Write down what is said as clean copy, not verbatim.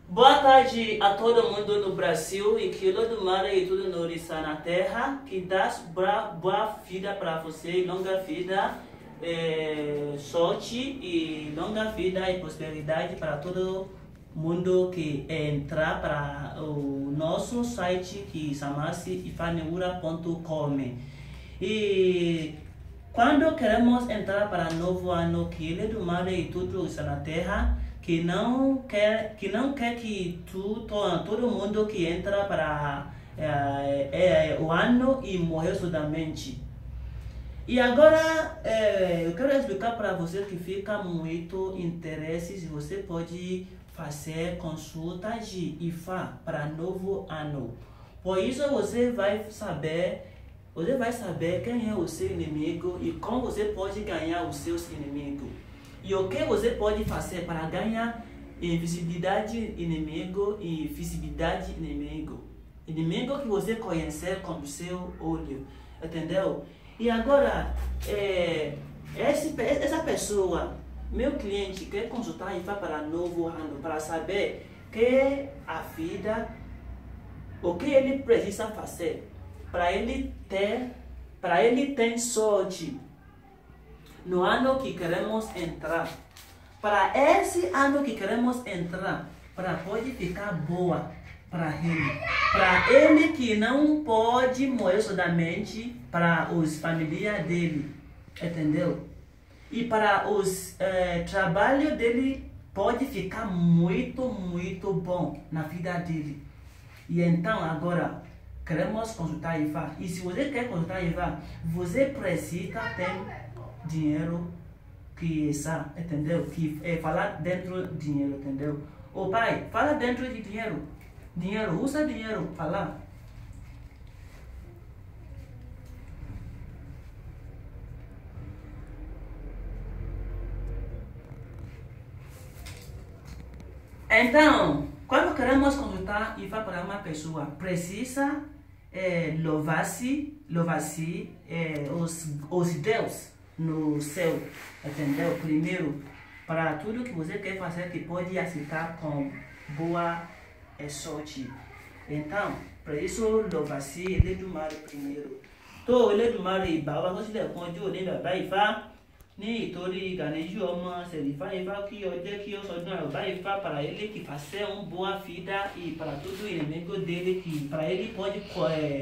Boa tarde a todo mundo no Brasil e que o mar e tudo no está na terra, que dá boa vida para você, longa vida, sorte e longa vida e prosperidade para todo mundo que entrar para o nosso site que chama-se ifaneura.com. E quando queremos entrar para o novo ano, que ele do mar e tudo está na terra, que não quer que todo mundo que entra para o ano e morrer somente. E agora eu quero explicar para você que fica muito interesse se você pode fazer consulta de IFA para novo ano. Por isso você vai saber quem é o seu inimigo e como você pode ganhar os seus inimigos. E o que você pode fazer para ganhar invisibilidade inimigo e visibilidade inimigo. Inimigo que você conhecer com o seu olho. Entendeu? E agora, essa pessoa, meu cliente, quer consultar e vai para novo ano para saber que a vida, o que ele precisa fazer para ele ter sorte no ano que queremos entrar. Para esse ano que queremos entrar, para pode ficar boa para ele que não pode morrer somente, para os familiares dele, entendeu? E para os trabalho dele pode ficar muito bom na vida dele. E então agora queremos consultar IFA. E se você quer consultar IFA, você precisa ter dinheiro que está, entendeu? Que falar dentro do dinheiro, entendeu? O pai, fala dentro de dinheiro. Dinheiro, usa dinheiro, falar. Então, quando queremos consultar e falar para uma pessoa, precisa louvar-se os deuses no céu, entendeu? Primeiro, para tudo que você quer fazer que pode aceitar com boa sorte. Então, para isso, louvar-se ele do mar primeiro. Então, ele do mar e baba, você deve contar o nível da IFA. Ni tori ganejo oma serifa ifa que hoje que eu sou do vai para ele que fazer boa vida e para tudo inimigo dele que para ele pode